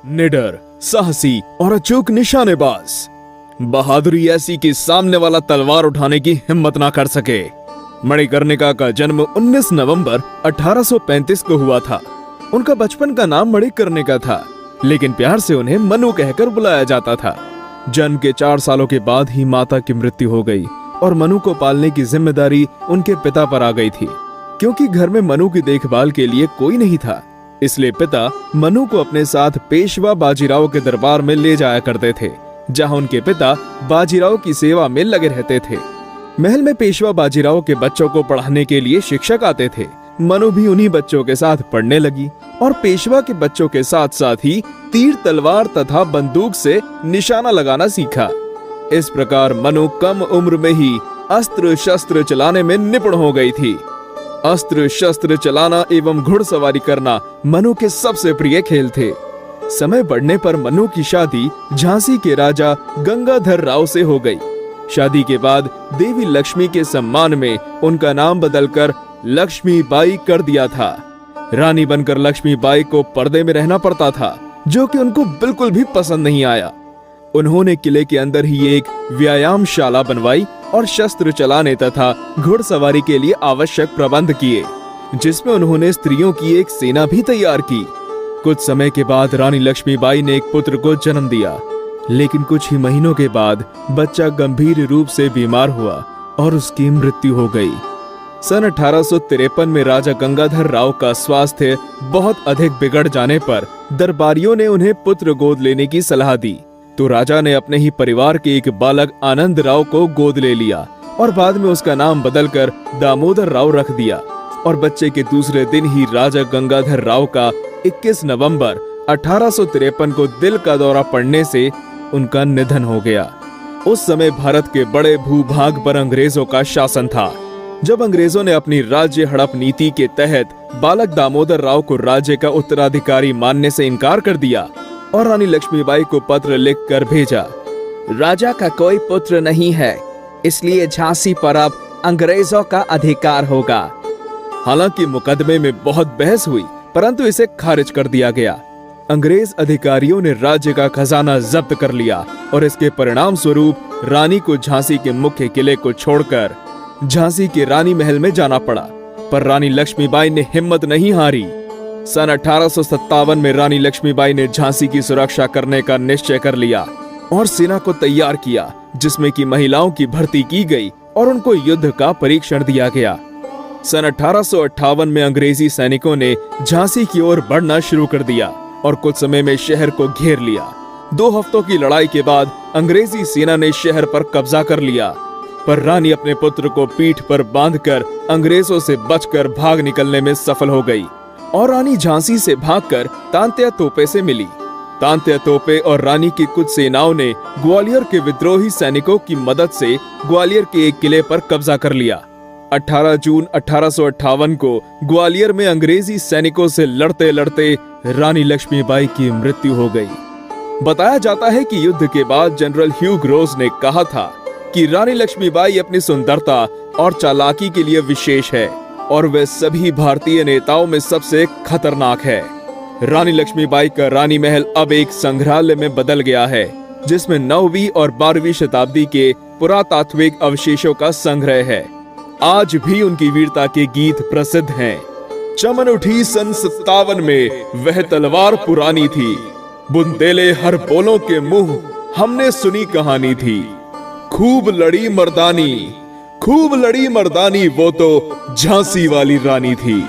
निडर, साहसी और अचूक निशानेबाज। बहादुरी ऐसी कि सामने वाला तलवार उठाने की हिम्मत ना कर सके। मणिकर्णिका का जन्म 19 नवंबर 1835 को हुआ था। उनका बचपन का नाम मणिकर्णिका था, लेकिन प्यार से उन्हें मनु कहकर बुलाया जाता था। जन्म के 4 सालों के बाद ही माता की मृत्यु हो गई और मनु को पालने की जिम्मेदारी उनके पिता पर आ गई थी। क्योंकि घर में मनु की देखभाल के लिए कोई नहीं था, इसलिए पिता मनु को अपने साथ पेशवा बाजीराव के दरबार में ले जाया करते थे, जहां उनके पिता बाजीराव की सेवा में लगे रहते थे। महल में पेशवा बाजीराव के बच्चों को पढ़ाने के लिए शिक्षक आते थे। मनु भी उन्हीं बच्चों के साथ पढ़ने लगी और पेशवा के बच्चों के साथ साथ ही तीर तलवार तथा बंदूक से निशाना लगाना सीखा। इस प्रकार मनु कम उम्र में ही अस्त्र शस्त्र चलाने में निपुण हो गई थी। अस्त्र शस्त्र चलाना एवं घुड़सवारी करना मनु के सबसे प्रिय खेल थे। समय बढ़ने पर मनु की शादी झांसी के राजा गंगाधर राव से हो गई। शादी के बाद देवी लक्ष्मी के सम्मान में उनका नाम बदलकर लक्ष्मी बाई कर दिया था। रानी बनकर लक्ष्मी बाई को पर्दे में रहना पड़ता था, जो कि उनको बिल्कुल भी पसंद नहीं आया। उन्होंने किले के अंदर ही एक व्यायामशाला बनवाई और शस्त्र चलाने तथा घुड़सवारी के लिए आवश्यक प्रबंध किए, जिसमें उन्होंने स्त्रियों की एक सेना भी तैयार की। कुछ समय के बाद रानी लक्ष्मीबाई ने एक पुत्र को जन्म दिया, लेकिन कुछ ही महीनों के बाद बच्चा गंभीर रूप से बीमार हुआ और उसकी मृत्यु हो गई। सन 1853 में राजा गंगाधर राव का स्वास्थ्य बहुत अधिक बिगड़ जाने पर दरबारियों ने उन्हें पुत्र गोद लेने की सलाह दी, तो राजा ने अपने ही परिवार के एक बालक आनंद राव को गोद ले लिया और बाद में उसका नाम बदलकर दामोदर राव रख दिया। और बच्चे के दूसरे दिन ही राजा गंगाधर राव का 21 नवंबर 1853 को दिल का दौरा पड़ने से उनका निधन हो गया। उस समय भारत के बड़े भूभाग पर अंग्रेजों का शासन था। जब अंग्रेजों ने अपनी राज्य हड़प नीति के तहत बालक दामोदर राव को राज्य का उत्तराधिकारी मानने से इनकार कर दिया और रानी लक्ष्मीबाई को पत्र लिखकर भेजा। राजा का कोई पुत्र नहीं है, इसलिए झांसी पर अब अंग्रेजों का अधिकार होगा। हालांकि मुकदमे में बहुत बहस हुई, परंतु इसे खारिज कर दिया गया। अंग्रेज अधिकारियों ने राज्य का खजाना जब्त कर लिया और इसके परिणाम स्वरूप रानी को झांसी के मुख्य किले को छोड़कर झांसी के रानी महल में जाना पड़ा। पर रानी लक्ष्मीबाई ने हिम्मत नहीं हारी। सन 1857 में रानी लक्ष्मीबाई ने झांसी की सुरक्षा करने का निश्चय कर लिया और सेना को तैयार किया, जिसमें कि महिलाओं की भर्ती की गई और उनको युद्ध का परीक्षण दिया गया। सन 1858 में अंग्रेजी सैनिकों ने झांसी की ओर बढ़ना शुरू कर दिया और कुछ समय में शहर को घेर लिया। 2 हफ्तों की लड़ाई के बाद अंग्रेजी सेना ने शहर पर कब्जा कर लिया, पर रानी अपने पुत्र को पीठ पर बांधकर अंग्रेजों से बचकर भाग निकलने में सफल हो गई और रानी झांसी से भागकर तांत्या तोपे से मिली। तांत्या तोपे और रानी की कुछ सेनाओं ने ग्वालियर के विद्रोही सैनिकों की मदद से ग्वालियर के एक किले पर कब्जा कर लिया। 18 जून 1858 को ग्वालियर में अंग्रेजी सैनिकों से लड़ते लड़ते रानी लक्ष्मीबाई की मृत्यु हो गई। बताया जाता है कि युद्ध के बाद जनरल ह्यूग रोज ने कहा था कि रानी लक्ष्मीबाई अपनी सुंदरता और चालाकी के लिए विशेष है और वह सभी भारतीय नेताओं में सबसे खतरनाक है। रानी लक्ष्मीबाई का रानी महल अब एक संग्रहालय में बदल गया है, जिसमें 9वीं और 12वीं शताब्दी के पुरातात्विक अवशेषों का संग्रह है। आज भी उनकी वीरता के गीत प्रसिद्ध हैं। चमन उठी सन 57 में वह तलवार पुरानी थी, बुंदेले हर बोलों के मुंह हमने सुनी कहानी थी। खूब लड़ी मर्दानी, खूब लड़ी मर्दानी, वो तो झांसी वाली रानी थी।